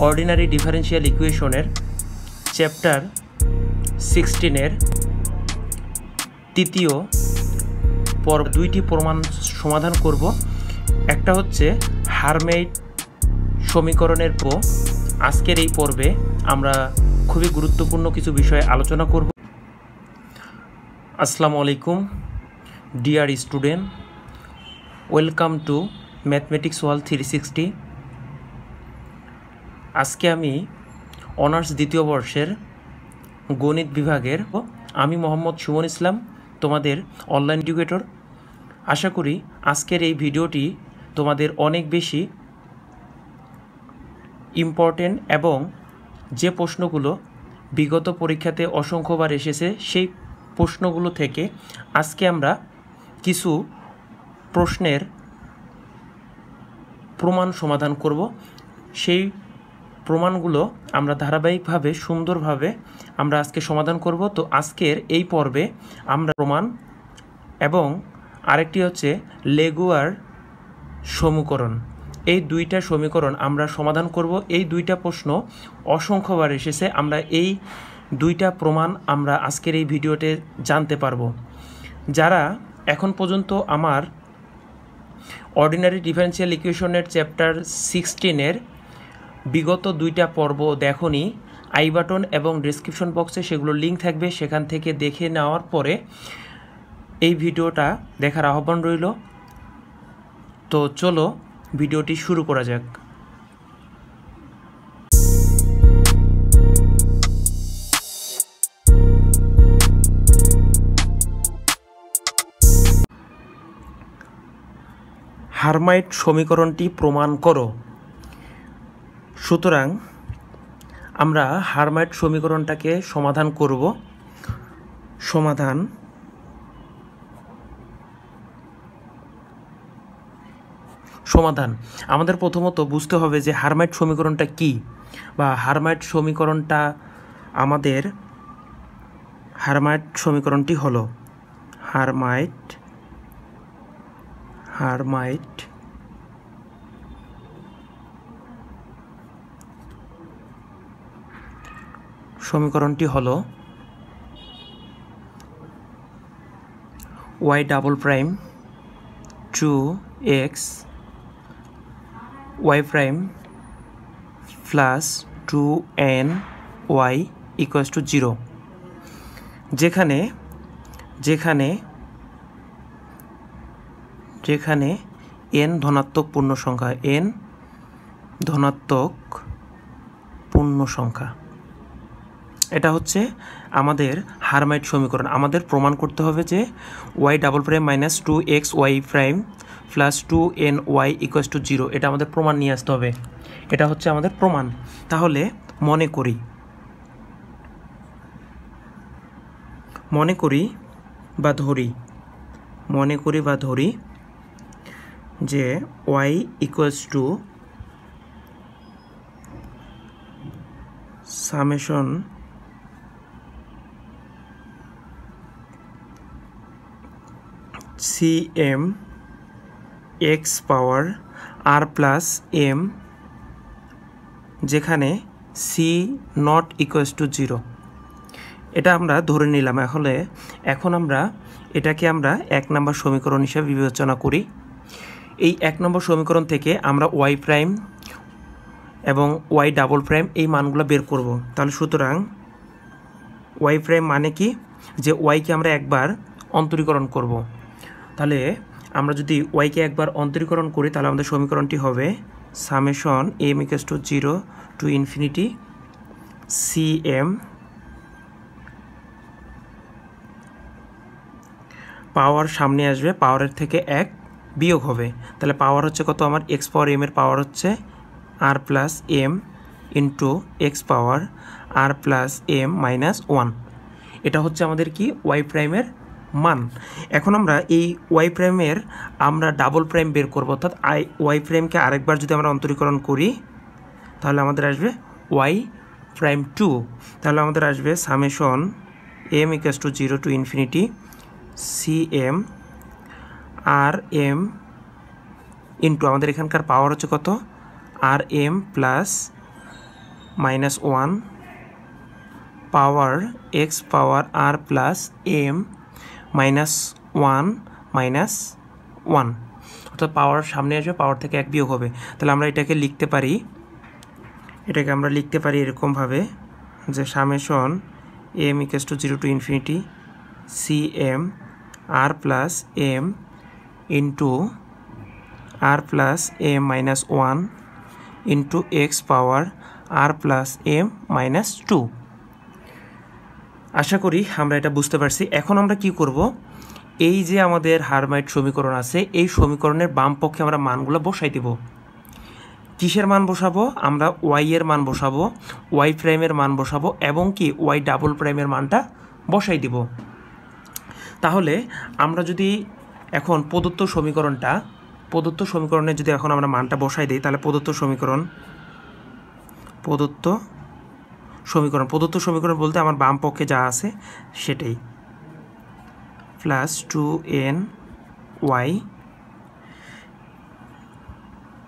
Ordinary differential ইকুয়েশনের chapter 16-এর তৃতীয় পর্ব দুইটি প্রমাণ সমাধান করব। একটা হচ্ছে হারমাইট সমীকরণের আজকের এই পর্বে আমরা খুবই গুরুত্বপূর্ণ কিছু বিষয়ে আলোচনা করব। আসসালামু আলাইকুম dear student, welcome to mathematics world 360। আজকে আমি অনার্স দ্বিতীয় বর্ষের গণিত বিভাগের আমি মোহাম্মদ সুমন ইসলাম, তোমাদের অনলাইন এডুকেটর। আশা করি আজকের এই ভিডিওটি তোমাদের অনেক বেশি ইম্পর্টেন্ট এবং যে প্রশ্নগুলো বিগত পরীক্ষাতে অসংখ্যবার এসেছে সেই প্রশ্নগুলো থেকে আজকে আমরা কিছু প্রশ্নের প্রমাণ সমাধান করব। সেই প্রমাণগুলো আমরা ধারাবাহিকভাবে সুন্দরভাবে আমরা আজকে সমাধান করব। তো আজকের এই পর্বে আমরা প্রমাণ এবং আরেকটি হচ্ছে লেগুয়ার সমীকরণ, এই দুইটা সমীকরণ আমরা সমাধান করব। এই দুইটা প্রশ্ন অসংখ্যবার এসেছে, আমরা এই দুইটা প্রমাণ আমরা আজকের এই ভিডিওতে জানতে পারবো। যারা এখন পর্যন্ত আমার অর্ডিনারি ডিফারেন্সিয়াল ইকুয়েশনের চ্যাপ্টার 16-এর বিগত দুইটা পর্ব দেখোনি, আই বাটন এবং ডেসক্রিপশন বক্সে সেগুলো লিঙ্ক থাকবে, সেখান থেকে দেখে নেওয়ার পরে এই ভিডিওটা দেখার আহ্বান রইল। তো চলো ভিডিওটি শুরু করা যাক। হারমাইট সমীকরণটি প্রমাণ করো। সুতরাং আমরা হারমাইট সমীকরণটাকে সমাধান করব। সমাধান আমাদের প্রথমত বুঝতে হবে যে হারমাইট সমীকরণটা কি, বা হারমাইট সমীকরণটি হলো হারমাইট সমীকরণটি হলো y double prime 2x y prime plus 2ny equals to 0, যেখানে n ধনাত্মক পূর্ণ সংখ্যা। এটা হচ্ছে আমাদের হারমাইট সমীকরণ। আমাদের প্রমাণ করতে হবে যে y double prime minus 2xy prime plus 2ny equals to 0, এটা আমাদের প্রমাণ নিয়ে আসতে হবে। এটা হচ্ছে আমাদের প্রমাণ। তাহলে মনে করি বা ধরি যে y equals to summation cm x power r plus m, যেখানে c নট ইকুয়ালস টু 0। এটা আমরা ধরে নিলাম। এখন আমরা এটাকে 1 নম্বর সমীকরণ হিসেবে বিবেচনা করি। এই 1 নম্বর সমীকরণ থেকে আমরা y প্রাইম এবং y ডাবল প্রাইম এই মানগুলো বের করব। তাহলে সুতরাং y প্রাইম মানে কি, যে yকে আমরা একবার অন্তরীকরণ করব। তাহলে আমরা যদি yকে একবার অন্তরীকরণ করি তাহলে আমাদের সমীকরণটি হবে summation m equals to 0 to infinity cm পাওয়ার সামনে আসবে, পাওয়ারের থেকে 1 বিয়োগ হবে। তাহলে পাওয়ার হচ্ছে কত, আমার x পাওয়ার m এর পাওয়ার হচ্ছে r plus m into x পাওয়ার r প্লাস m মাইনাস 1। এটা হচ্ছে আমাদের কি y প্রাইমের মান। এখন আমরা এই y প্রাইমের ডাবল প্রাইম বের করব, অর্থাৎ y প্রাইমকে আরেকবার যদি আমরা অন্তরীকরণ করি তাহলে আমাদের আসবে y প্রাইম 2। তাহলে আমাদের আসবে summation m equals to 0 to infinity cm আর m ইন্টু আমাদের এখানকার পাওয়ার হচ্ছে কত, আর M plus minus 1 power x power আর প্লাস এম মাইনাস 1 মাইনাস 1, অর্থাৎ পাওয়ার সামনে আসবে, পাওয়ার থেকে 1 বিয়োগ হবে। তাহলে আমরা এটাকে লিখতে পারি এরকমভাবে যে summation m equals to 0 to infinity c m r plus m into R plus M minus 1 into x power R plus M minus 2। আশা করি আমরা এটা বুঝতে পারছি। এখন আমরা কি করব, এই যে আমাদের হারমাইট সমীকরণ আছে, এই সমীকরণের বাম পক্ষে আমরা মানগুলো বসাই দেব। কিসের মান বসাবো? আমরা ওয়াই এর মান বসাবো, ওয়াই প্রাইমের মান বসাবো এবং কি ওয়াই ডাবল প্রাইমের মানটা বসাই দিব। তাহলে আমরা যদি এখন প্রদত্ত সমীকরণে যদি এখন আমরা মানটা বসাই দিই, তাহলে প্রদত্ত সমীকরণ বলতে আমার বাম পক্ষে যা আছে সেটাই, plus 2n y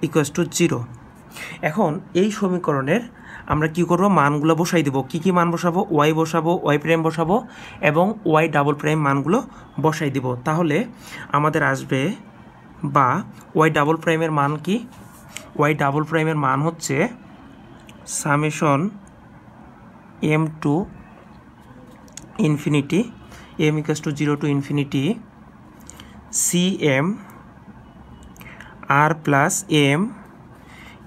equals to 0। এখন এই সমীকরণের আমরা কি করব, মানগুলো বসাই দেব। কি মান বসাবো? ওয়াই বসাবো, ওয়াই প্রাইম বসাবো এবং ওয়াই ডাবল প্রাইম মানগুলো বসাই দিব। তাহলে আমাদের আসবে, বা ওয়াই ডাবল প্রাইমের মান কি? ওয়াই ডাবল প্রাইমের মান হচ্ছে summation m to infinity m equals to 0 to infinity c m r plus m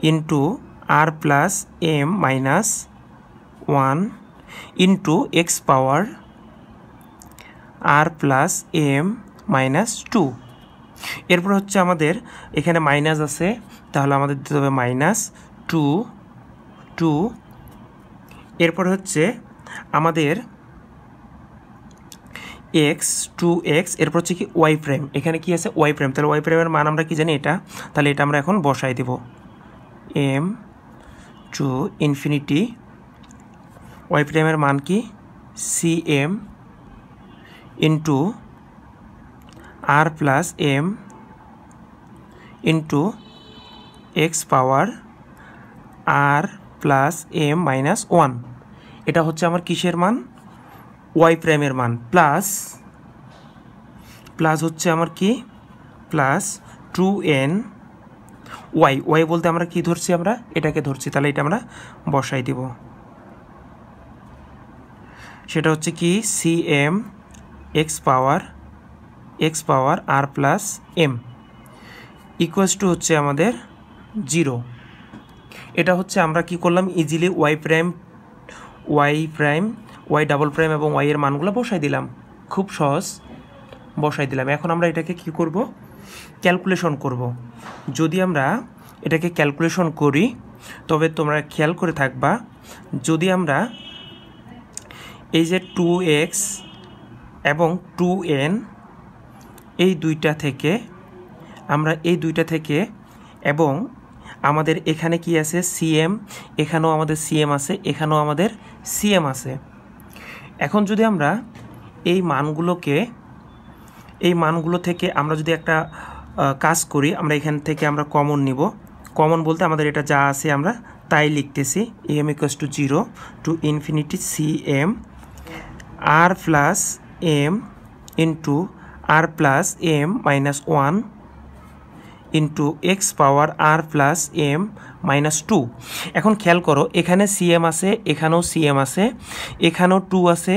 into R plus M minus 1 into x power R plus M minus 2। এরপর হচ্ছে আমাদের এখানে মাইনাস আছে, তাহলে আমাদের দিতে হবে মাইনাস 2। এরপর হচ্ছে আমাদের এক্স 2x, এরপর হচ্ছে কি ওয়াই প্রাইম, এখানে কি আছে ওয়াই প্রাইম। তাহলে ওয়াই প্রাইমের মান আমরা কি জানি এটা, তাহলে এটা আমরা এখন বসাই দেব এম টু ইনফিনিটি ওয়াই প্রাইমের মান কি সি এম ইন্টু আর plus m into x power আর প্লাস এম মাইনাস 1। এটা হচ্ছে আমার কিসের মান? ওয়াই প্রাইমের মান। প্লাস হচ্ছে আমার কি, প্লাস 2n ওয়াই বলতে আমরা কি ধরছি, আমরা এটাকে ধরছি, তাহলে এটা আমরা বসাই দিব। সেটা হচ্ছে কি c m x power R plus m equals to হচ্ছে আমাদের 0। এটা হচ্ছে আমরা কি করলাম, ইজিলি ওয়াই ডাবল প্রাইম এবং ওয়াই এর মানগুলো বসাই দিলাম, খুব সহজ বসাই দিলাম। এখন আমরা এটাকে কি করব, ক্যালকুলেশন করব। যদি আমরা এটাকে ক্যালকুলেশন করি, তবে তোমরা খেয়াল করে থাকবা, যদি আমরা এই যে 2x এবং 2n এই দুইটা থেকে এবং আমাদের এখানে কি আছে সিএম, এখানেও আমাদের সিএম আছে, এখানেও আমাদের সিএম আছে। এখন যদি আমরা এই মানগুলো থেকে আমরা যদি একটা কাজ করি, আমরা এখান থেকে আমরা কমন নিব। কমন বলতে আমাদের এটা যা আছে আমরা তাই লিখতেছি, m equals to 0 to infinity c m r plus m into R plus M minus 1 into x power R plus M minus 2। এখন খেয়াল করো, এখানে সিএম আছে, এখানেও সিএম আছে, এখানেও 2 আছে,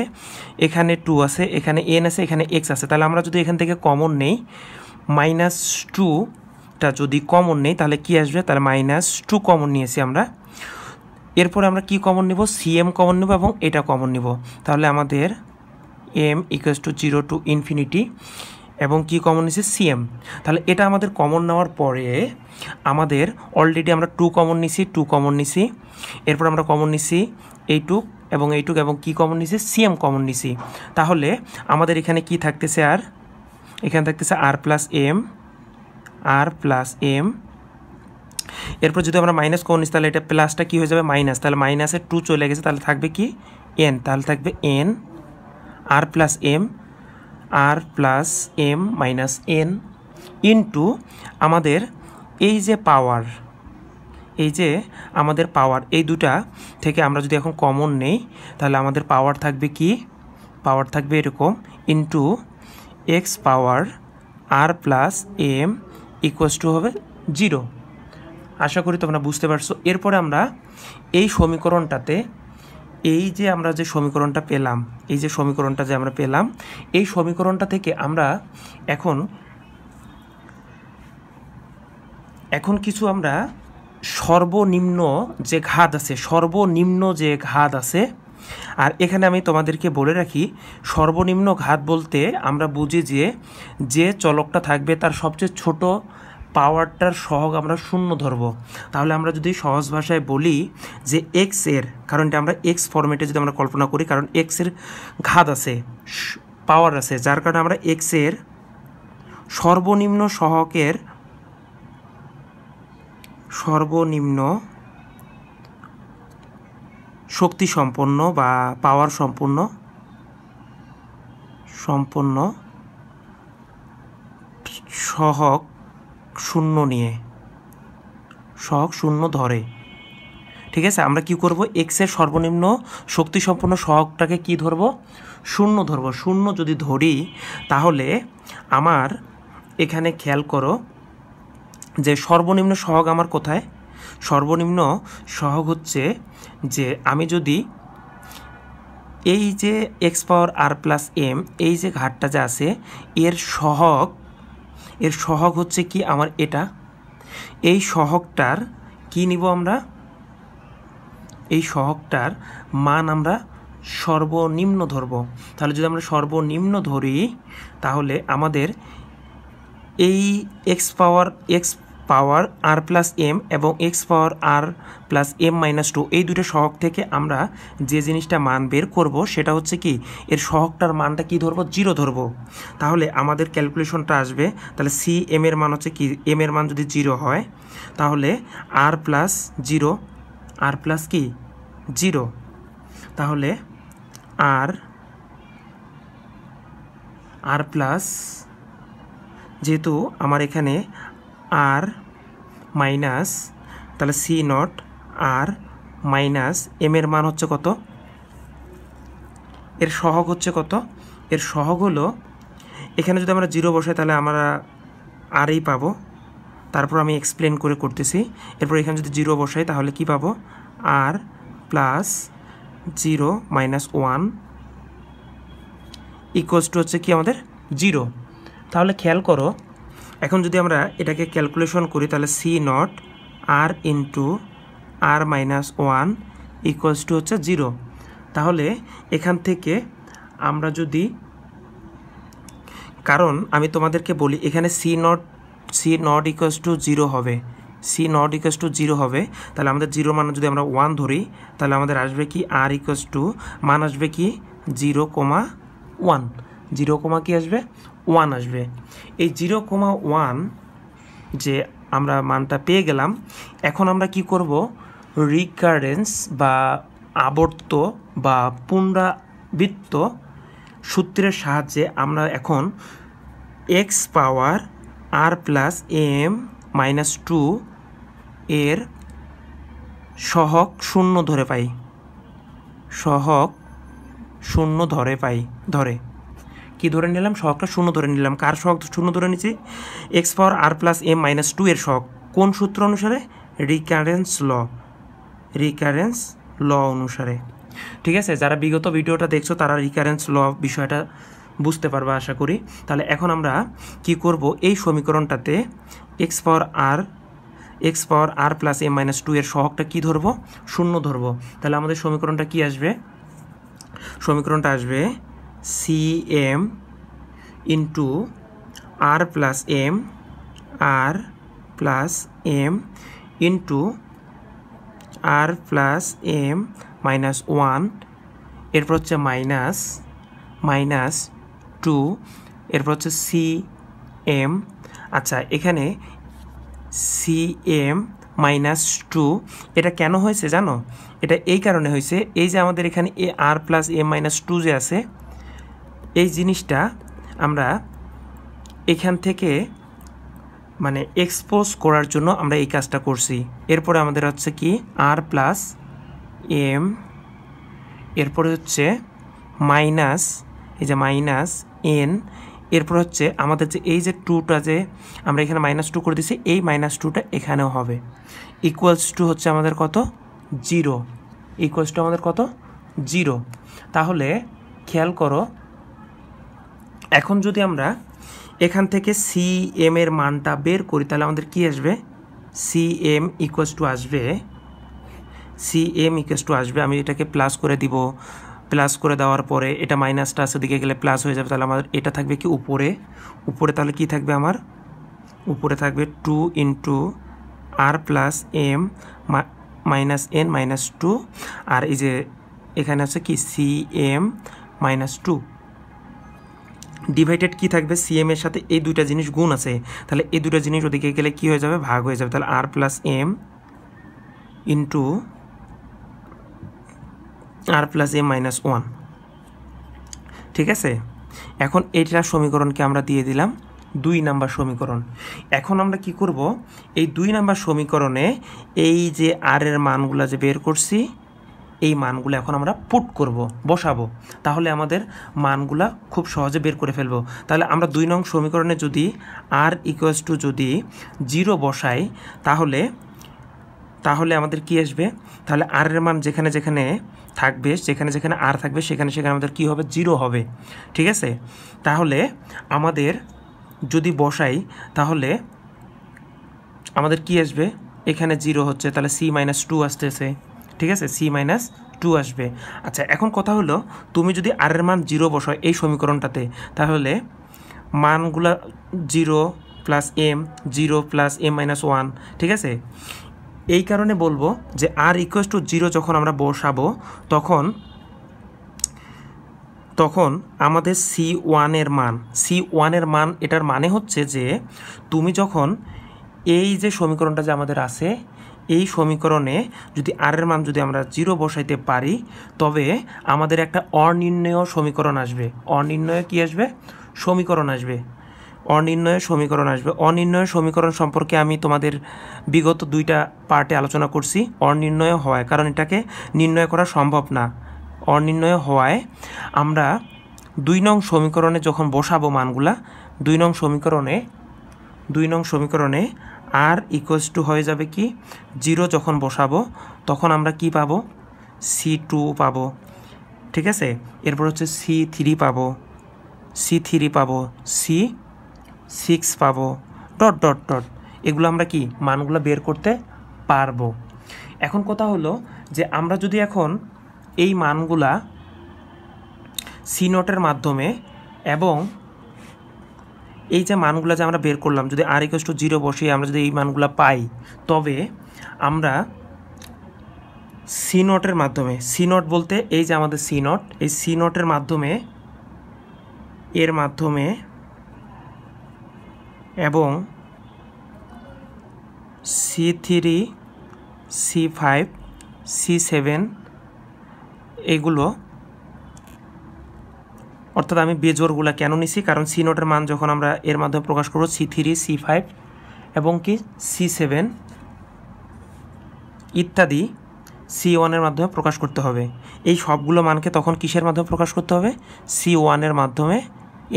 এখানে 2 আছে, এখানে এন আছে, এখানে এক্স আছে। তাহলে আমরা যদি এখান থেকে কমন নেই, মাইনাস 2টা যদি কমন নেই তাহলে কি আসবে, তাহলে মাইনাস 2 কমন নিয়েছি আমরা। এরপরে আমরা কি কমন নিব, সিএম কমন নিব এবং এটা কমন নিব। তাহলে আমাদের m equals to 0 to infinity এবং কি কমন নিয়েছি সিএম। তাহলে এটা আমাদের কমন নেওয়ার পরে আমাদের অলরেডি আমরা 2 কমন নিছি, এরপর আমরা কমন নিছি এইটুক এবং কি কমন নিছি, সিএম কমন নিছি। তাহলে আমাদের এখানে কি থাকতেছে, এখানে থাকতেছে আর প্লাস এম। এরপর যদি আমরা মাইনাস কমন নিছি, তাহলে এটা প্লাসটা কি হয়ে যাবে মাইনাস, তাহলে মাইনাসে 2 চলে গেছে, তাহলে থাকবে কি এন, তাহলে থাকবে N R plus M minus N into আমাদের এই যে পাওয়ার, এই যে আমাদের পাওয়ার, এই দুটা থেকে আমরা যদি এখন কমন নেই তাহলে আমাদের পাওয়ার থাকবে কি, পাওয়ার থাকবে এরকম into x power R plus m equals to হবে 0। আশা করি তোমরা বুঝতে পারছো। এরপরে আমরা এই সমীকরণটাতে এই যে আমরা যে সমীকরণটা পেলাম, এই যে সমীকরণটা যে আমরা পেলাম, এই সমীকরণটা থেকে আমরা এখন কিছু আমরা সর্বনিম্ন যে ঘাত আছে, সর্বনিম্ন যে ঘাত আছে, আর এখানে আমি তোমাদেরকে বলে রাখি সর্বনিম্ন ঘাত বলতে আমরা বুঝি যে চলকটা থাকবে তার সবচেয়ে ছোট পাওয়ারটার সহগ আমরা 0 ধরব। তাহলে আমরা যদি সহজ ভাষায় বলি যে এক্স এর, কারণ এটা আমরা এক্স ফরম্যাটে যদি আমরা কল্পনা করি, কারণ এক্স এর ঘাত আছে, পাওয়ার আছে, যার কারণে আমরা এক্স এর সর্বনিম্ন সহগের সর্বনিম্ন শক্তি সম্পন্ন বা পাওয়ার সম্পন্ন সহগ 0 নিয়ে, সহগ 0 ধরে। ঠিক আছে, আমরা কি করব, এক্স এর সর্বনিম্ন শক্তি সম্পন্ন সহগটাকে কি ধরব, 0 ধরব। 0 যদি ধরি তাহলে আমার এখানে খেয়াল করো যে সর্বনিম্ন সহগ আমার কোথায়, সর্বনিম্ন সহগ হচ্ছে যে আমি যদি এই যে এক্স পাওয়ার আর প্লাস এম, এই যে ঘাতটা যে আছে এর সহগ হচ্ছে কি আমার এটা, এই সহগটার কি নিব আমরা, এই সহগটার মান আমরা সর্বনিম্ন ধরব। তাহলে যদি আমরা সর্বনিম্ন ধরি তাহলে আমাদের এই এক্স পাওয়ার আর প্লাস এম এবং এক্স পাওয়ার আর প্লাস এম মাইনাস 2 এই দুটো সহগ থেকে আমরা যে জিনিসটা মান বের করব সেটা হচ্ছে কি, এর সহগটার মানটা কি ধরবো, 0 ধরবো। তাহলে আমাদের ক্যালকুলেশনটা আসবে, তাহলে সি এম এর মান হচ্ছে কি, এম এর মান যদি 0 হয় তাহলে আর প্লাস 0, আর প্লাস কি 0, তাহলে আর প্লাস, যেহেতু আমার এখানে আর মাইনাস, তাহলে c not r minus m এর মান হচ্ছে কত, এর সহগ হচ্ছে কত, এর সহগ হলো, এখানে যদি আমরা 0 বসাই তাহলে আমরা আরই পাবো, তারপর আমি এক্সপ্লেন করে করতেছি। এরপর এখানে যদি 0 বসাই তাহলে কি পাবো, আর প্লাস 0 মাইনাস 1 ইকুয়ালস টু হচ্ছে কি আমাদের 0। তাহলে খেয়াল করো, এখন যদি আমরা এটাকে ক্যালকুলেশন করি তাহলে c not r into r minus 1 equals to হচ্ছে 0। তাহলে এখান থেকে আমরা যদি, কারণ আমি তোমাদেরকে বলি এখানে সি নট ইকুয়ালস টু 0 হবে, সি নট ইকুয়ালস টু 0 হবে, তাহলে আমাদের 0 মান যদি আমরা 1 ধরি তাহলে আমাদের আসবে কি আর ইকুয়ালস টু মান আসবে কি 0,1, 0, কি আসবে 1 আসবে। এই 0,1 যে আমরা মানটা পেয়ে গেলাম, এখন আমরা কি করব, রিকারেন্স বা আবর্ত বা পুনরাবৃত্ত সূত্রের সাহায্যে আমরা এখন এক্স পাওয়ার আর প্লাস এম মাইনাস 2 এর সহগ 0 ধরে পাই, সহগ 0 ধরে কি ধরে নিলাম, সহগটা 0 ধরে নিলাম। কার সহগ 0 ধরে নিচ্ছি, এক্স পাওয়ার আর প্লাস এম মাইনাস 2 এর সহগ, কোন সূত্র অনুসারে, রিকারেন্স ল অনুসারে। ঠিক আছে, যারা বিগত ভিডিওটা দেখছো তারা রিকারেন্স ল বিষয়টা বুঝতে পারবে আশা করি। তাহলে এখন আমরা কি করব, এই সমীকরণটাতে এক্স পাওয়ার আর প্লাস এম মাইনাস 2 এর সহগটা কি ধরবো, 0 ধরবো। তাহলে আমাদের সমীকরণটা কি আসবে, সমীকরণটা আসবে সি এম ইন্টু আর প্লাস এম ইন্টু আর প্লাস এম মাইনাস 1, এরপর হচ্ছে মাইনাস 2, এরপর হচ্ছে সি এম। আচ্ছা, এখানে সি এম মাইনাস 2 এটা কেন হয়েছে জানো, এটা এই কারণে হয়েছে, এই যে আমাদের এখানে এ আর প্লাস এম মাইনাস 2 যে আছে, এই জিনিসটা আমরা এখান থেকে মানে এক্সপোজ করার জন্য আমরা এই কাজটা করছি। এরপরে আমাদের হচ্ছে কি আর প্লাস এম, এরপরে হচ্ছে মাইনাস, এই যে মাইনাস এন, এরপর হচ্ছে আমাদের যে এই যে টুটা যে আমরা এখানে -2 করে দিছি, এই -2টা এখানেও হবে, ইকুয়ালস টু হচ্ছে আমাদের কত 0, ইকুয়ালস টু আমাদের কত 0। তাহলে খেয়াল করো, এখন যদি আমরা এখান থেকে সি এম এর মানটা বের করি তাহলে আমাদের কি আসবে, সি এম ইকুয়ালস টু আসবে, সি এম ইকুয়ালস টু আসবে, আমি এটাকে প্লাস করে দিব, প্লাস করে দেওয়ার পরে এটা মাইনাসটা আছে দিকে গেলে প্লাস হয়ে যাবে, তাহলে আমার এটা থাকবে কি উপরে, উপরে তাহলে কি থাকবে আমার উপরে থাকবে 2 ইন্টু আর plus M minus N minus 2, আর এই যে এখানে আছে কি সি এম -2 ডিভাইডেড কি থাকবে, সি এম এর সাথে এই দুইটা জিনিস গুণ আছে, তাহলে এই দুইটা জিনিস ওদিকে গেলে কি হয়ে যাবে, ভাগ হয়ে যাবে, তাহলে আর প্লাস এম ইন্টু আর প্লাস এম -1, ঠিক আছে। এখন এইটার সমীকরণকে আমরা দিয়ে দিলাম 2 নাম্বার সমীকরণ। এখন আমরা কি করব, এই 2 নাম্বার সমীকরণে এই যে আর এর মানগুলো যে বের করছি এই মানগুলো এখন আমরা পুট করব, বসাবো, তাহলে আমাদের মানগুলা খুব সহজে বের করে ফেলবো। তাহলে আমরা 2 নং সমীকরণে যদি আর ইকুয়ালস টু যদি 0 বসাই তাহলে আমাদের কি আসবে, তাহলে আর এর মান যেখানে যেখানে থাকবে, যেখানে যেখানে আর থাকবে সেখানে সেখানে আমাদের কি হবে, 0 হবে, ঠিক আছে। তাহলে আমাদের যদি বসাই তাহলে আমাদের কি আসবে, এখানে 0 হচ্ছে, তাহলে সি -2 আসতেছে, ঠিক আছে, সি -2 আসবে। আচ্ছা, এখন কথা হলো তুমি যদি আর এর মান 0 বসাও এই সমীকরণটাতে, তাহলে মানগুলা 0 প্লাস এম, 0 প্লাস এম -1, ঠিক আছে। এই কারণে বলবো যে আর ইকুয়ালস টু 0 যখন আমরা বসাবো তখন আমাদের C1 এর মান এটার মানে হচ্ছে যে তুমি যখন এই যে সমীকরণটা যে আমাদের আছে এই সমীকরণে যদি আর এর মান যদি আমরা 0 বসাইতে পারি তবে আমাদের একটা অনির্ণয় সমীকরণ আসবে, অনির্ণয় কি আসবে, সমীকরণ আসবে, অনির্ণয় সমীকরণ আসবে। অনির্ণয় সমীকরণ সম্পর্কে আমি তোমাদের বিগত 2টা পার্টে আলোচনা করছি, অনির্ণয় হওয়ায়, কারণ এটাকে নির্ণয় করা সম্ভব না, অনির্ণয় হওয়ায় আমরা 2 নং সমীকরণে যখন বসাবো মানগুলা, 2 নং সমীকরণে আর ইকুয়ালস টু হয়ে যাবে কি 0 যখন বসাবো তখন আমরা কি পাবো, C2 পাবো, ঠিক আছে। এরপর হচ্ছে C3 পাবো, C6 পাবো, ডট ডট ডট, এগুলো আমরা কি মানগুলো বের করতে পারবো। এখন কথা হলো যে আমরা যদি এখন এই মানগুলা সি নোটের মাধ্যমে এবং এই যে মানগুলো যে আমরা বের করলাম যদি আর ইকুয়ালস টু 0 বসিয়ে আমরা যদি এই মানগুলো পাই তবে আমরা সি নোটের মাধ্যমে, সি নোট বলতে এই যে আমাদের সি নোট, এই সি নোটের মাধ্যমে এর মাধ্যমে এবং C3 C5 C7 এগুলো, অর্থাৎ আমি বেজোরগুলো কেন নিছি, কারণ সি নোটের মান যখন আমরা এর মাধ্যমে প্রকাশ করব C3 C5 এবং কি C7 ইত্যাদি C1 এর মাধ্যমে প্রকাশ করতে হবে। এই সবগুলো মানকে তখন কিসের মাধ্যমে প্রকাশ করতে হবে, C1 এর মাধ্যমে,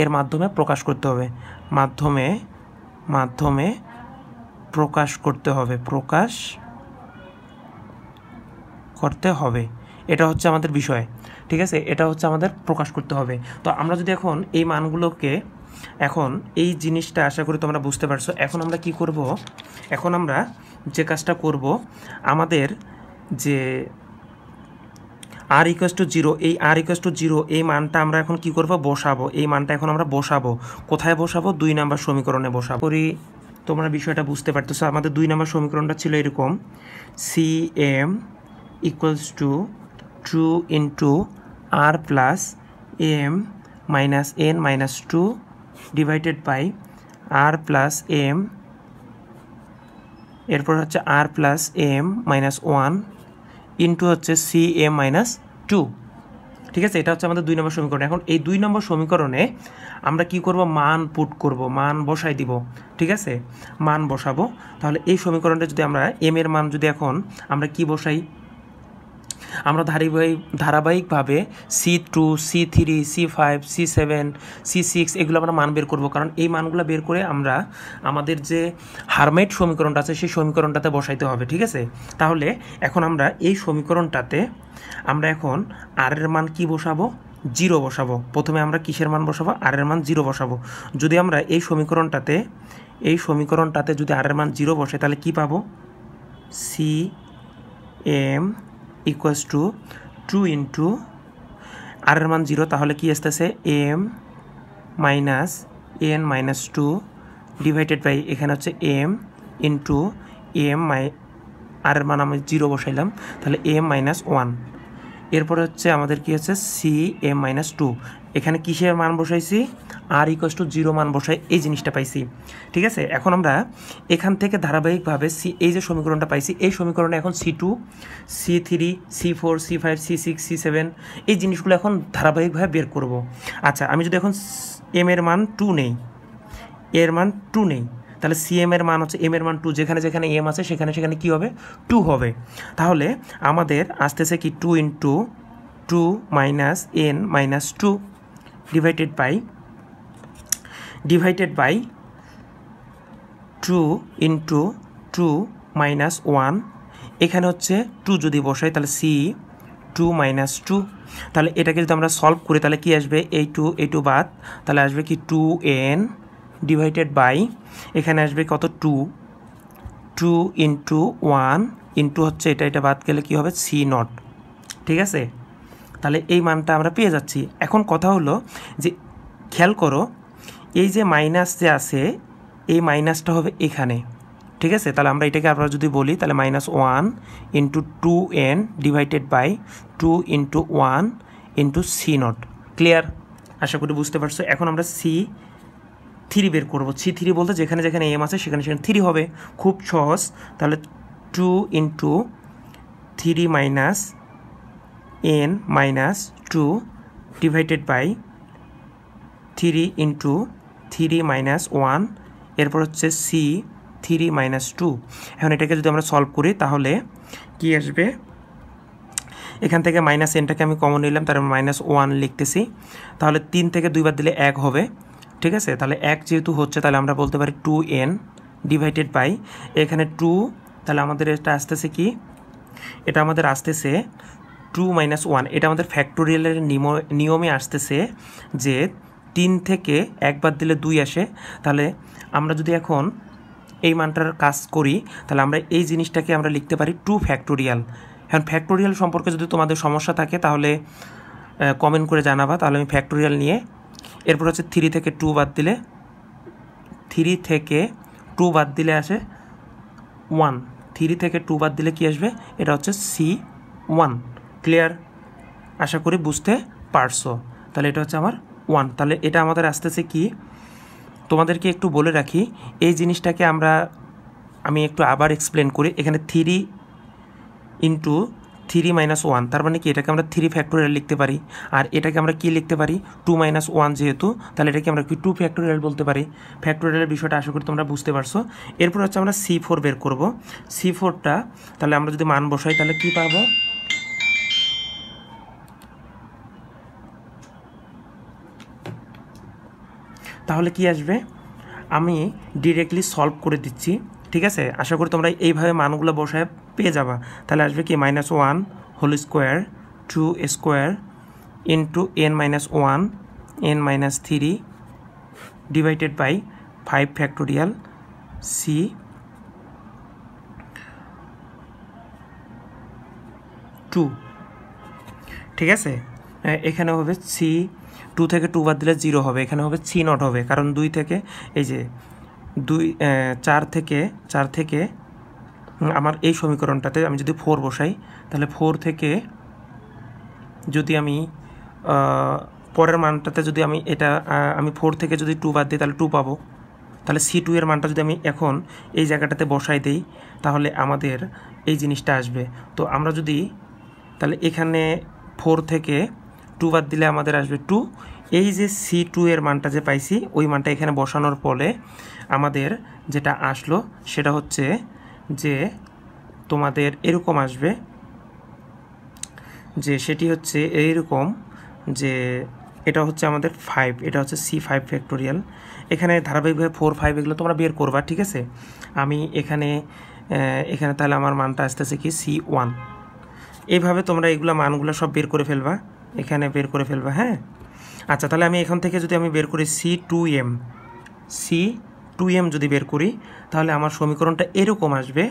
এর মাধ্যমে প্রকাশ করতে হবে, মাধ্যমে প্রকাশ করতে হবে, এটা হচ্ছে আমাদের বিষয়, ঠিক আছে, এটা হচ্ছে আমাদের প্রকাশ করতে হবে। তো আমরা যদি এখন এই মানগুলোকে, এখন এই জিনিসটা আশা করি তোমরা বুঝতে পারছো। এখন আমরা কি করব, এখন আমরা যে কাজটা করব, আমাদের যে আর ইকুয়ালস টু 0, এই আর ইকুয়ালস টু 0 এই মানটা আমরা এখন কি করব, বসাবো, এই মানটা এখন আমরা বসাবো, কোথায় বসাবো, 2 নাম্বার সমীকরণে বসাবো। করি তোমরা বিষয়টা বুঝতে পারতেছো। আমাদের 2 নাম্বার সমীকরণটা ছিল এরকম, CM equals to 2 into R plus M minus N minus 2 divided by r plus m, এরপর হচ্ছে আর প্লাস এম -1 ইন্টু হচ্ছে CM -2, ঠিক আছে, এটা হচ্ছে আমাদের 2 নম্বর সমীকরণ। এখন এই 2 নম্বর সমীকরণে আমরা কি করব, মান পুট করব, মান বসাই দিব। ঠিক আছে, মান বসাবো। তাহলে এই সমীকরণটা যদি আমরা এম এর মান যদি এখন আমরা কি বসাই, আমরা ধারাবাহিকভাবে C2 C3 C5 C7 C6 এগুলো আমরা মান বের করব, কারণ এই মানগুলো বের করে আমরা আমাদের যে হারমাইট সমীকরণটা আছে সেই সমীকরণটাতে বসাইতে হবে। ঠিক আছে, তাহলে এখন আমরা এই সমীকরণটাতে আমরা এখন আর এর মান কি বসাবো, 0 বসাবো। প্রথমে আমরা কিসের মান বসাবো, আর এর মান 0 বসাবো। যদি আমরা এই সমীকরণটাতে যদি আর এর মান 0 বসাই তাহলে কি পাবো, CM equals to 2 into r এর মান 0, তাহলে কি আসতেছে M minus N minus 2 divided by এখানে হচ্ছে M ইন্টু M আর এর মান আমি 0 বসাইলাম, তাহলে M মাইনাস 1। এরপরে হচ্ছে আমাদের কি হচ্ছে CM মাইনাস 2, এখানে কিসের মান বসাইছি, আর ইকুয়ালস টু 0 মান বসাই এই জিনিসটা পাইছি। ঠিক আছে, এখন আমরা এখান থেকে ধারাবাহিকভাবে এই যে সমীকরণটা পাইছি এই সমীকরণে এখন C2 C3 C4 C5 C6 C7 এই জিনিসগুলো এখন ধারাবাহিকভাবে বের করব। আচ্ছা, আমি যদি এখন M এর মান 2 নেই, এর মান 2 নেই, তাহলে CM এর মান হচ্ছে M এর মান 2, যেখানে যেখানে M আছে সেখানে সেখানে কি হবে, 2 হবে। তাহলে আমাদের আসতেছে কি 2 into 2 minus N minus 2 divided by 2 into 2 minus 1, এখানে হচ্ছে 2 যদি বসাই তাহলে C2 মাইনাস 2, তাহলে এটাকে যদি আমরা সলভ করি তাহলে কি আসবে, এই 2 বাদ, তাহলে আসবে কি 2N ডিভাইডেড বাই এখানে আসবে কত 2 ইন্টু 1 ইন্টু হচ্ছে এটা বাদ গেলে কি হবে C0। ঠিক আছে, তাহলে এই মানটা আমরা পেয়ে যাচ্ছি। এখন কথা হলো যে খেয়াল করো এই যে মাইনাস যে আছে এই মাইনাসটা হবে এখানে। ঠিক আছে, তাহলে আমরা এটাকে আবার যদি বলি তাহলে minus 1 into 2N divided by 2 into 1 into C0। Clear, আশা করি বুঝতে পারছো। এখন আমরা C3 বের করবো। C3 বলতে যেখানে যেখানে M আছে সেখানে সেখানে 3 হবে, খুব সহজ। তাহলে 2 into 3 minus N minus 2 divided by 3 into 3 minus 1, এরপর হচ্ছে C3 মাইনাস 2। এখন এটাকে যদি আমরা সলভ করি তাহলে কি আসবে, এখান থেকে মাইনাস এনটাকে আমি কমন নিলাম, তার মাইনাস 1 লিখতেছি। তাহলে 3 থেকে 2 বার দিলে 1 হবে। ঠিক আছে, তাহলে 1 যেহেতু হচ্ছে তাহলে আমরা বলতে পারি 2N ডিভাইডেড বাই এখানে 2, তাহলে আমাদের এটা আসতেছে কি, এটা আমাদের আসতেছে 2 মাইনাস 1। এটা আমাদের ফ্যাক্টোরিয়ালের নিয়মে আসতেছে যে 3 থেকে 1 বাদ দিলে 2 আসে। তাহলে আমরা যদি এখন এই মানটার কাজ করি তাহলে আমরা এই জিনিসটাকে আমরা লিখতে পারি 2 ফ্যাক্টোরিয়াল। এখন ফ্যাক্টোরিয়াল সম্পর্কে যদি তোমাদের সমস্যা থাকে তাহলে কমেন্ট করে জানাবা, তাহলে আমি ফ্যাক্টোরিয়াল নিয়ে এরপর হচ্ছে 3 থেকে 2 বাদ দিলে 3 থেকে 2 বাদ দিলে আসে 1, 3 থেকে 2 বাদ দিলে কি আসবে, এটা হচ্ছে C1। ক্লিয়ার, আশা করি বুঝতে পারছো। তাহলে এটা হচ্ছে আমার 1। তাহলে এটা আমাদের আসতেছে কি, তোমাদেরকে একটু বলে রাখি এই জিনিসটাকে আমি একটু আবার এক্সপ্লেন করি। এখানে 3 ইন্টু 3 মাইনাস 1, তার মানে কি এটাকে আমরা 3 ফ্যাক্টোরিয়াল লিখতে পারি, আর এটাকে আমরা কি লিখতে পারি 2 মাইনাস 1 যেহেতু, তাহলে এটাকে আমরা কি 2 ফ্যাক্টোরিয়াল বলতে পারি। ফ্যাক্টোরিয়ালের বিষয়টা আশা করি তোমরা বুঝতে পারছো। এরপর হচ্ছে আমরা C4 বের করব। C4টা তাহলে আমরা যদি মান বসাই তাহলে কি পাবো, তাহলে কি আসবে, আমি ডিরেক্টলি সলভ করে দিচ্ছি। ঠিক আছে, আশা করি তোমরা এইভাবে মানগুলো বসায় পেয়ে যাবা। তাহলে আসবে কি minus 1 whole square 2 square into N minus 1 N minus 3 divided by 5 factorial C2। ঠিক আছে, এখানে হবে C2 থেকে 2 বাদ দিলে 0 হবে, এখানে হবে C0 হবে, কারণ 2 থেকে এই যে 4 থেকে আমার এই সমীকরণটাতে আমি যদি 4 বসাই তাহলে 4 থেকে যদি আমি পরের মানটাতে যদি আমি আমি 4 থেকে যদি 2 বাদ দিই তাহলে 2 পাবো। তাহলে C2 এর মানটা যদি আমি এখন এই জায়গাটাতে বসাই দিই তাহলে আমাদের এই জিনিসটা আসবে। তো আমরা যদি তাহলে এখানে 4 থেকে 2 বাদ দিলে আমাদের আসবে 2। এই যে C2 এর মানটা যে পাইছি ওই মানটা এখানে বসানোর ফলে আমাদের যেটা আসলো সেটা হচ্ছে যে তোমাদের এরকম আসবে, যে সেটি হচ্ছে এইরকম, যে এটা হচ্ছে আমাদের 5, এটা হচ্ছে C5 ফ্যাক্টোরিয়াল। এখানে ধারাবাহিকভাবে 4, 5 এগুলো তোমরা বের করবা, ঠিক আছে। আমি এখানে তাহলে আমার মানটা আসতেছে কি C1। এইভাবে তোমরা এগুলো মানগুলো সব বের করে ফেলবা, এখানে বের করে ফেলবা, হ্যাঁ। আচ্ছা, তাহলে আমি এখান থেকে যদি আমি বের করি C2m যদি বের করি তাহলে আমার সমীকরণটা এরকম আসবে,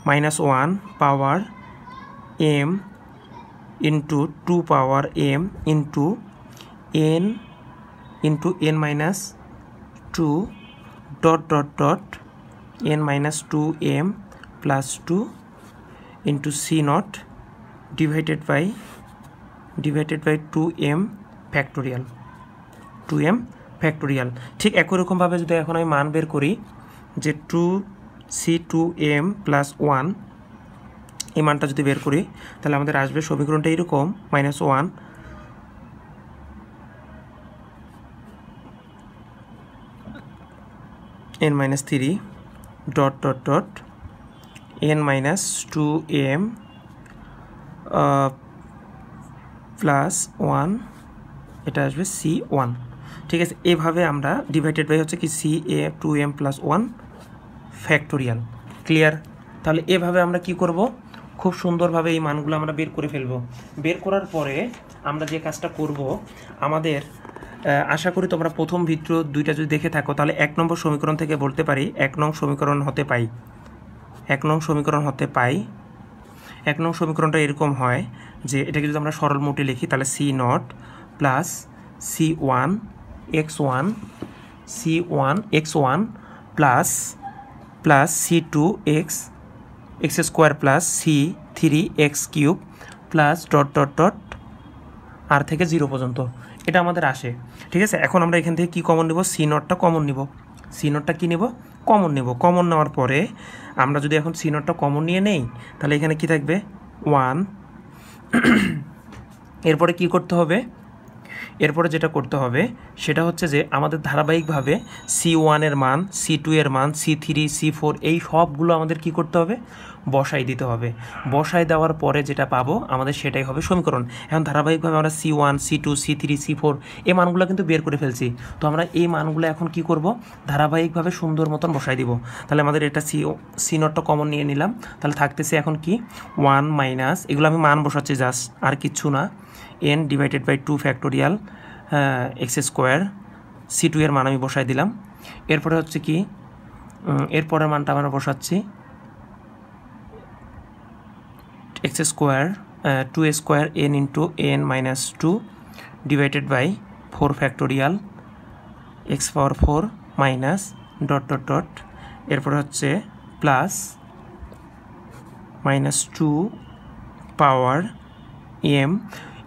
-1 power m into 2 power m into n minus 2 dot dot dot n minus 2m plus 2 into C0 divided by 2m factorial. ঠিক একই রকমভাবে যদি এখন আমি মান বের করি যে 2C2m প্লাস 1, এই মানটা যদি বের করি তাহলে আমাদের আসবে সমীকরণটা এরকম, -1 n minus 3 dot dot dot n minus 2m plus 1, এটা আসবে C1, ঠিক আছে। এভাবে আমরা ডিভাইডেড বাই হচ্ছে কি C2m প্লাস 1 ফ্যাক্টোরিয়াল। ক্লিয়ার? তাহলে এভাবে আমরা কি করব, খুব সুন্দরভাবে এই মানগুলো আমরা বের করে ফেলব। বের করার পরে আমরা যে কাজটা করব, আমাদের আশা করি তোমরা প্রথম ভিডিও 2টা যদি দেখে থাকো তাহলে 1 নম্বর সমীকরণ থেকে বলতে পারি 1 নং সমীকরণ হতে পাই। 1 নং সমীকরণটা এরকম হয় যে এটাকে যদি আমরা সরল মোটে লিখি তাহলে C0 plus C1 x1 plus C2 x square plus C3 x cube plus dot dot dot আর থেকে 0 পর্যন্ত, এটা আমাদের আসে, ঠিক আছে। এখন আমরা এখান থেকে কি কমন নেব, C0টা কমন নিব। C0টা কি নেব, কমন নেব। কমন নেওয়ার পরে আমরা যদি এখন C0টা কমন নিয়ে নেই তাহলে এখানে কি থাকবে 1। এরপরে কি করতে হবে, এরপরে যেটা করতে হবে সেটা হচ্ছে যে আমাদের ধারাবাহিকভাবে C1 এর মান, C2 এর মান, C3 C4 এই সবগুলো আমাদের কি করতে হবে, বসাই দিতে হবে। বসাই দেওয়ার পরে যেটা পাবো আমাদের সেটাই হবে সমীকরণ। এখন ধারাবাহিকভাবে আমরা C1 C2 C3 C4 এই মানগুলো কিন্তু বের করে ফেলছি, তো আমরা এই মানগুলো এখন কি করব, ধারাবাহিকভাবে সুন্দর মতন বসাই দিব। তাহলে আমাদের এটা C0টা কমন নিয়ে নিলাম, তাহলে থাকতেছে এখন কি 1 মাইনাস, এগুলো আমি মান বসাচ্ছি জাস্ট, আর কিচ্ছু না, n divided by 2 factorial x square. C2 এর মান আমি বসাই দিলাম। এরপরে হচ্ছে কি, এরপরের মানটা আমরা বসাচ্ছি x square 2 square n into n minus 2 divided by 4 factorial x power 4 minus dot dot dot, এরপরে হচ্ছে প্লাস -2 পাওয়ার m।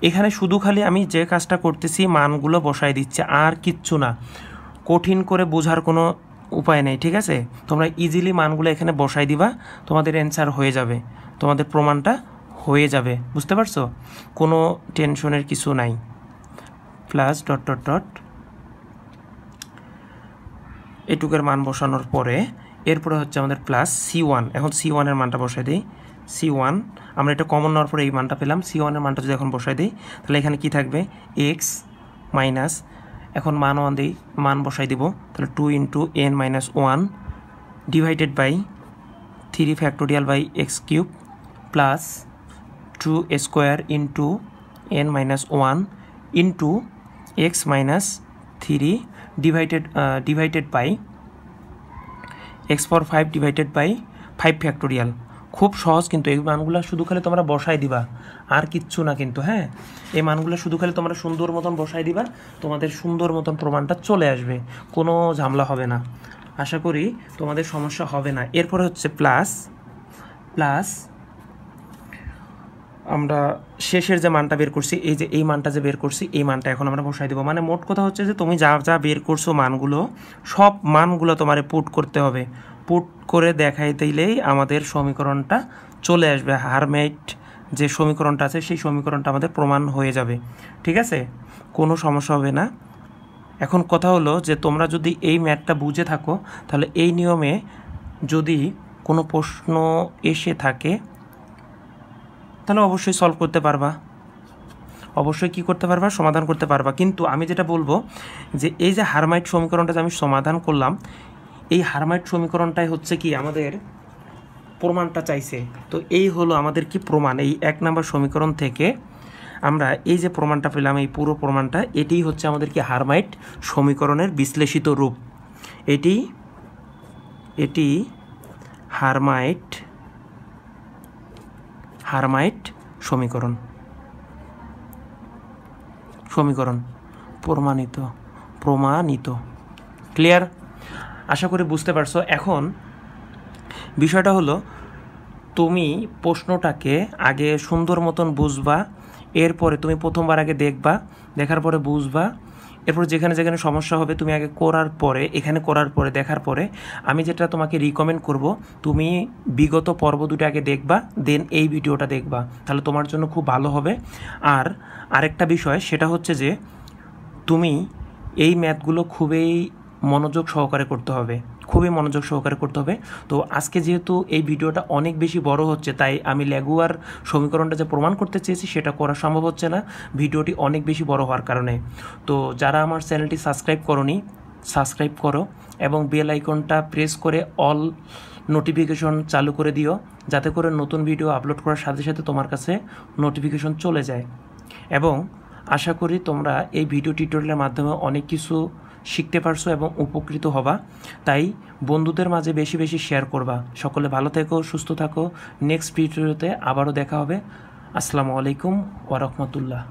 এখানে শুধু খালি আমি যে কাজটা করতেছি মানগুলো বসাই দিচ্ছে, আর কিচ্ছু না, কঠিন করে বোঝার কোনো উপায় নেই, ঠিক আছে। তোমরা ইজিলি মানগুলো এখানে বসাই দিবা, তোমাদের অ্যান্সার হয়ে যাবে, তোমাদের প্রমাণটা হয়ে যাবে, বুঝতে পারছো, কোনো টেনশনের কিছু নাই। প্লাস ডট ডট ডট এটুকের মান বসানোর পরে এরপরে হচ্ছে আমাদের প্লাস C1। এখন C1 এর মানটা বসাই দিই, C1 আমরা এটা কমন নেওয়ার পরে এই মানটা পেলাম। C1 এর মানটা যদি এখন বসাই দিই তাহলে এখানে কি থাকবে, x মাইনাস, এখন মান 1 দিই, মান বসাই দিব, তাহলে 2 into n minus 1 divided by 3 factorial by x cube plus 2 square into n minus 1 into x minus 3 divided by x power 5 divided by 5 factorial. খুব সহজ কিন্তু, এই মানগুলো শুধু খালি তোমরা বসাই দিবা, আর কিচ্ছু না কিন্তু, হ্যাঁ। এই মানগুলো শুধু খালি তোমরা সুন্দর মতন বসাই দিবা, তোমাদের সুন্দর মতন প্রমাণটা চলে আসবে, কোনো ঝামেলা হবে না, আশা করি তোমাদের সমস্যা হবে না। এরপরে হচ্ছে প্লাস আমরা শেষের যে মানটা বের করছি, এই যে এই মানটা যে বের করছি এই মানটা এখন আমরা বসাই দেবো। মানে মোট কথা হচ্ছে যে তুমি যা যা বের করছো মানগুলো, সব মানগুলো তোমার পুট করতে হবে, পুট করে দেখাই দিলেই আমাদের সমীকরণটা চলে আসবে। হারমেট যে সমীকরণটা আছে সেই সমীকরণটা আমাদের প্রমাণ হয়ে যাবে। ঠিক আছে, কোনো সমস্যা হবে না। এখন কথা হলো যে তোমরা যদি এই ম্যাথটা বুঝে থাকো তাহলে এই নিয়মে যদি কোনো প্রশ্ন এসে থাকে তাহলে অবশ্যই সলভ করতে পারবা, অবশ্যই কি করতে পারবা, সমাধান করতে পারবা। কিন্তু আমি যেটা বলবো যে এই যে হারমাইট সমীকরণটা যে আমি সমাধান করলাম, এই হারমাইট সমীকরণটাই হচ্ছে কি আমাদের প্রমাণটা চাইছে। তো এই হলো আমাদের কি প্রমাণ। এই 1 নম্বর সমীকরণ থেকে আমরা এই যে প্রমাণটা পেলাম, এই পুরো প্রমাণটা, এটাই হচ্ছে আমাদের কি হারমাইট সমীকরণের বিশ্লেষিত রূপ। এটি হারমাইট সমীকরণ প্রমাণিত। ক্লিয়ার? আশা করি বুঝতে পারছো। এখন বিষয়টা হলো তুমি প্রশ্নটাকে আগে সুন্দর মতন বুঝবা, এরপরে তুমি প্রথমবার আগে দেখবা, দেখার পরে বুঝবা, এরপর যেখানে যেখানে সমস্যা হবে তুমি আগে করার পরে দেখার পরে আমি যেটা তোমাকে রিকমেন্ড করব, তুমি বিগত পর্ব দুটো আগে দেখবা, দেন এই ভিডিওটা দেখবা, তাহলে তোমার জন্য খুব ভালো হবে। আর আরেকটা বিষয় সেটা হচ্ছে যে তুমি এই ম্যাথগুলো খুবই মনোযোগ সহকারে করতে হবে। তো আজকে যেহেতু এই ভিডিওটা অনেক বেশি বড় হচ্ছে, তাই আমি ল্যাগুয়ার সমীকরণটা যে প্রমাণ করতে চেয়েছি সেটা করা সম্ভব হচ্ছে না ভিডিওটি অনেক বেশি বড় হওয়ার কারণে। তো যারা আমার চ্যানেলটি সাবস্ক্রাইব করো এবং বেল আইকনটা প্রেস করে অল নোটিফিকেশন চালু করে দিও, যাতে করে নতুন ভিডিও আপলোড করার সাথে সাথে তোমার কাছে নোটিফিকেশন চলে যায়। এবং আশা করি তোমরা এই ভিডিও টিউটোরিয়ালের মাধ্যমে অনেক কিছু শিখতে পারছো এবং উপকৃত হবা। তাই বন্ধুদের মাঝে বেশি বেশি শেয়ার করবা। সকলে ভালো থেকো, সুস্থ থাকো। নেক্সট ভিডিওতে আবারও দেখা হবে। আসসালামু আলাইকুম ওয়া রাহমাতুল্লাহ।